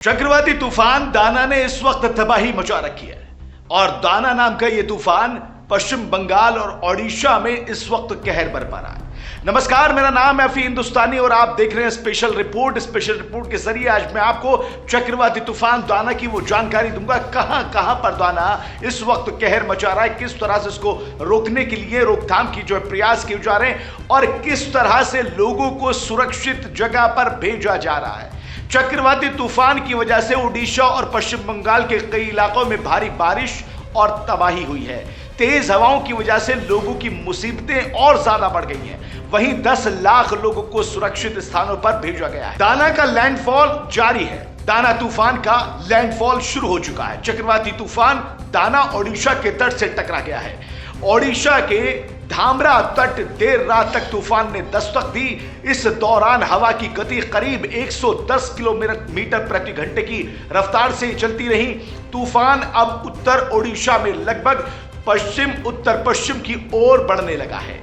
चक्रवाती तूफान दाना ने इस वक्त तबाही मचा रखी है और दाना नाम का यह तूफान पश्चिम बंगाल और ओडिशा में इस वक्त कहर बरपा रहा है। नमस्कार, मेरा नाम है फी हिंदुस्तानी और आप देख रहे हैं स्पेशल रिपोर्ट के जरिए आज मैं आपको चक्रवाती तूफान दाना की वो जानकारी दूंगा कहां कहां पर दाना इस वक्त कहर मचा रहा है, किस तरह से इसको रोकने के लिए रोकथाम की जो है प्रयास किए जा रहे हैं और किस तरह से लोगों को सुरक्षित जगह पर भेजा जा रहा है। चक्रवाती तूफान की वजह से ओडिशा और पश्चिम बंगाल के कई इलाकों में भारी बारिश और तबाही हुई है। तेज हवाओं की वजह से लोगों की मुसीबतें और ज्यादा बढ़ गई हैं। वहीं 10 लाख लोगों को सुरक्षित स्थानों पर भेजा गया है। दाना का लैंडफॉल जारी है। दाना तूफान का लैंडफॉल शुरू हो चुका है। चक्रवाती तूफान दाना ओडिशा के तट से टकरा गया है। ओडिशा के धामरा तट देर रात तक तूफान ने दस्तक दी। इस दौरान हवा की गति करीब 110 किलोमीटर प्रति घंटे की रफ्तार से चलती रही। तूफान अब उत्तर ओडिशा में लगभग पश्चिम उत्तर पश्चिम की ओर बढ़ने लगा है।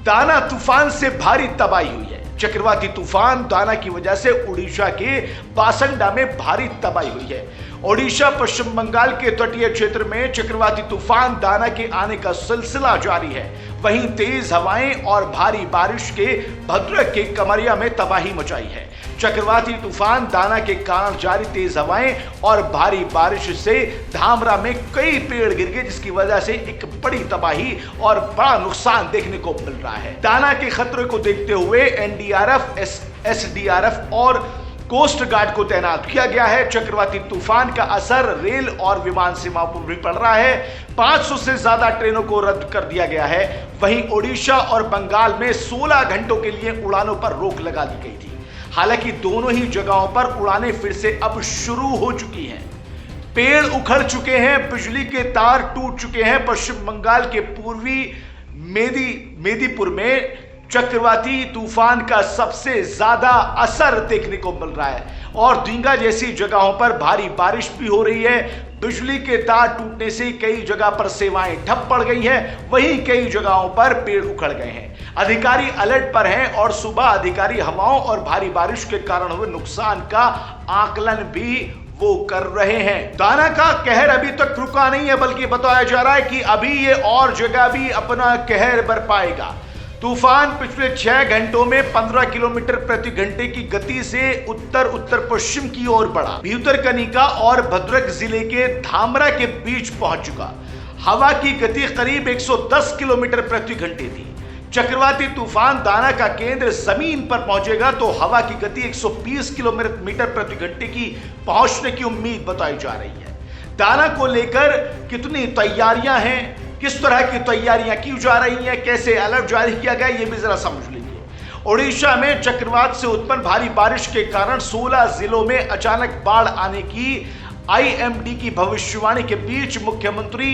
दाना तूफान से भारी तबाही हुई है। चक्रवाती तूफान दाना की वजह से ओडिशा के बासंडा में भारी तबाही हुई है। ओडिशा पश्चिम बंगाल के तटीय क्षेत्र में चक्रवाती तूफान दाना के आने का सिलसिला जारी है। वहीं तेज हवाएं और भारी बारिश के भद्रक के कमरिया में तबाही मचाई है। चक्रवाती तूफान दाना के कारण जारी तेज हवाएं और भारी बारिश से धामरा में कई पेड़ गिर गए, जिसकी वजह से एक बड़ी तबाही और बड़ा नुकसान देखने को मिल रहा है। दाना के खतरे को देखते हुए एनडीआरएफ, एसडीआरएफ और कोस्ट गार्ड को तैनात किया गया है। चक्रवाती तूफान का असर रेल और विमान सेवाओं पर भी पड़ रहा है। 500 से ज्यादा ट्रेनों को रद्द कर दिया गया है। वहीं ओडिशा और बंगाल में 16 घंटों के लिए उड़ानों पर रोक लगा दी गई थी। हालांकि दोनों ही जगहों पर उड़ानें फिर से अब शुरू हो चुकी हैं। पेड़ उखड़ चुके हैं, बिजली के तार टूट चुके हैं। पश्चिम बंगाल के पूर्वी मेदिनीपुर में चक्रवाती तूफान का सबसे ज्यादा असर देखने को मिल रहा है और दींगा जैसी जगहों पर भारी बारिश भी हो रही है। बिजली के तार टूटने से कई जगह पर सेवाएं ठप पड़ गई हैं। वहीं कई जगहों पर पेड़ उखड़ गए हैं। अधिकारी अलर्ट पर हैं और सुबह अधिकारी हवाओं और भारी बारिश के कारण हुए नुकसान का आकलन भी वो कर रहे हैं। दाना का कहर अभी तक रुका नहीं है, बल्कि बताया जा रहा है कि अभी ये और जगह भी अपना कहर बरपाएगा। तूफान पिछले 6 घंटों में 15 किलोमीटर प्रति घंटे की गति से उत्तर पश्चिम की ओर बढ़ा। भीतरकनिका और भद्रक जिले के धामरा के बीच पहुंच चुका। हवा की गति करीब 110 किलोमीटर प्रति घंटे थी। चक्रवाती तूफान दाना का केंद्र जमीन पर पहुंचेगा तो हवा की गति 120 किलोमीटर प्रति घंटे की पहुंचने की उम्मीद बताई जा रही है। दाना को लेकर कितनी तैयारियां हैं, किस तरह की तैयारियां की जा रही हैं, कैसे अलर्ट जारी किया गया, ये भी जरा समझ लीजिए। ओडिशा में चक्रवात से उत्पन्न भारी बारिश के कारण 16 जिलों में अचानक बाढ़ आने की आईएमडी की भविष्यवाणी के बीच मुख्यमंत्री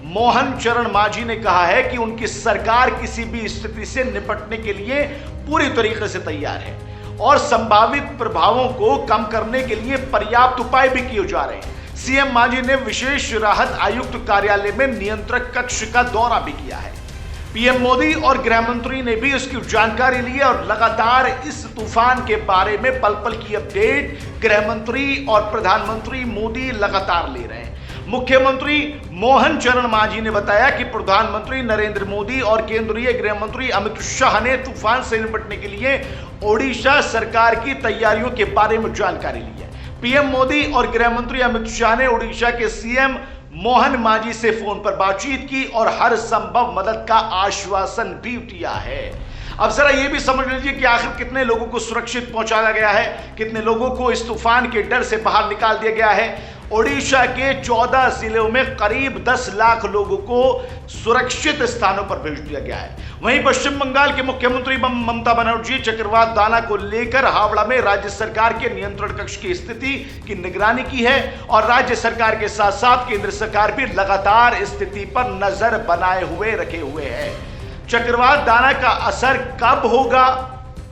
मोहन चरण मांझी ने कहा है कि उनकी सरकार किसी भी स्थिति से निपटने के लिए पूरी तरीके से तैयार है और संभावित प्रभावों को कम करने के लिए पर्याप्त उपाय भी किए जा रहे हैं। सीएम मांझी ने विशेष राहत आयुक्त कार्यालय में नियंत्रक कक्ष का दौरा भी किया है। पीएम मोदी और गृह मंत्री ने भी इसकी जानकारी ली और लगातार इस तूफान के बारे में पल पल की अपडेट गृह मंत्री और प्रधानमंत्री मोदी लगातार ले रहे हैं। मुख्यमंत्री मोहन चरण मांझी ने बताया कि प्रधानमंत्री नरेंद्र मोदी और केंद्रीय गृह मंत्री अमित शाह ने तूफान से निपटने के लिए ओडिशा सरकार की तैयारियों के बारे में जानकारी ली है। पीएम मोदी और गृह मंत्री अमित शाह ने ओडिशा के सीएम मोहन मांझी से फोन पर बातचीत की और हर संभव मदद का आश्वासन भी दिया है। अब जरा ये भी समझ लीजिए कि आखिर कितने लोगों को सुरक्षित पहुंचाया गया है, कितने लोगों को इस तूफान के डर से बाहर निकाल दिया गया है। ओडिशा के 14 जिलों में करीब 10 लाख लोगों को सुरक्षित स्थानों पर भेज दिया गया है। वहीं पश्चिम बंगाल के मुख्यमंत्री ममता बनर्जी चक्रवात दाना को लेकर हावड़ा में राज्य सरकार के नियंत्रण कक्ष की स्थिति की निगरानी की है और राज्य सरकार के साथ साथ केंद्र सरकार भी लगातार स्थिति पर नजर बनाए हुए रखे हुए है। चक्रवात दाना का असर कब होगा,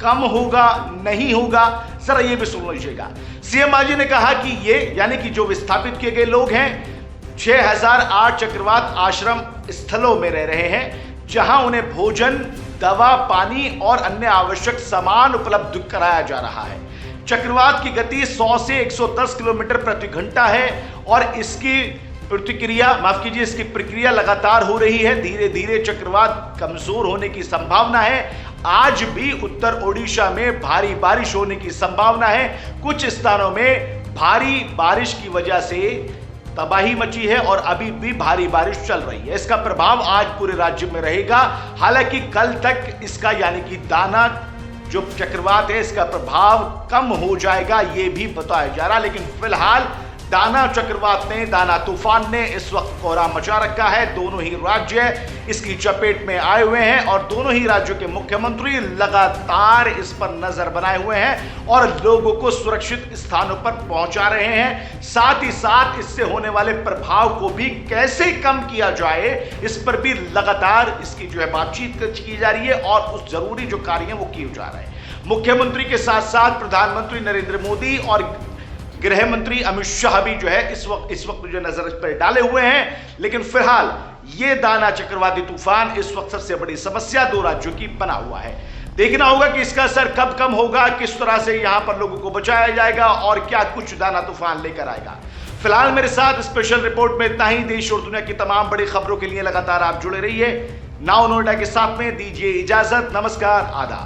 कम होगा, नहीं होगा, जरा ये भी सुन लीजिएगा। सीएम मांझी ने कहा कि ये यानी कि जो विस्थापित किए गए लोग हैं 6008 चक्रवात आश्रम स्थलों में रह रहे हैं, जहां उन्हें भोजन, दवा, पानी और अन्य आवश्यक सामान उपलब्ध कराया जा रहा है। चक्रवात की गति 100 से 110 किलोमीटर प्रति घंटा है और इसकी इसकी प्रक्रिया लगातार हो रही है। धीरे धीरे चक्रवात कमजोर होने की संभावना है। आज भी उत्तर ओडिशा में भारी बारिश होने की संभावना है। कुछ स्थानों में भारी बारिश की वजह से तबाही मची है और अभी भी भारी बारिश चल रही है। इसका प्रभाव आज पूरे राज्य में रहेगा। हालांकि कल तक इसका यानी कि दाना जो चक्रवात है इसका प्रभाव कम हो जाएगा, यह भी बताया जा रहा है। लेकिन फिलहाल दाना चक्रवात ने, दाना तूफान ने इस वक्त कोहरा मचा रखा है। दोनों ही राज्य इसकी चपेट में आए हुए हैं और दोनों ही राज्यों के मुख्यमंत्री लगातार इस पर नजर बनाए हुए हैं और लोगों को सुरक्षित स्थानों पर पहुंचा रहे हैं। साथ ही साथ इससे होने वाले प्रभाव को भी कैसे कम किया जाए, इस पर भी लगातार इसकी जो है बातचीत की जा रही है और उस जरूरी जो कार्य है वो किए जा रहे हैं। मुख्यमंत्री के साथ साथ प्रधानमंत्री नरेंद्र मोदी और गृह मंत्री अमित शाह भी जो है इस वक्त जो नजर पर डाले हुए हैं। लेकिन फिलहाल ये दाना चक्रवाती तूफान इस वक्त सबसे बड़ी समस्या दो राज्यों की बना हुआ है। देखना होगा कि इसका असर कब कम होगा, किस तरह से यहां पर लोगों को बचाया जाएगा और क्या कुछ दाना तूफान लेकर आएगा। फिलहाल मेरे साथ स्पेशल रिपोर्ट में इतना ही। देश और दुनिया की तमाम बड़ी खबरों के लिए लगातार आप जुड़े रहिए। नाउ नोएडा के साथ में दीजिए इजाजत। नमस्कार, आदाब।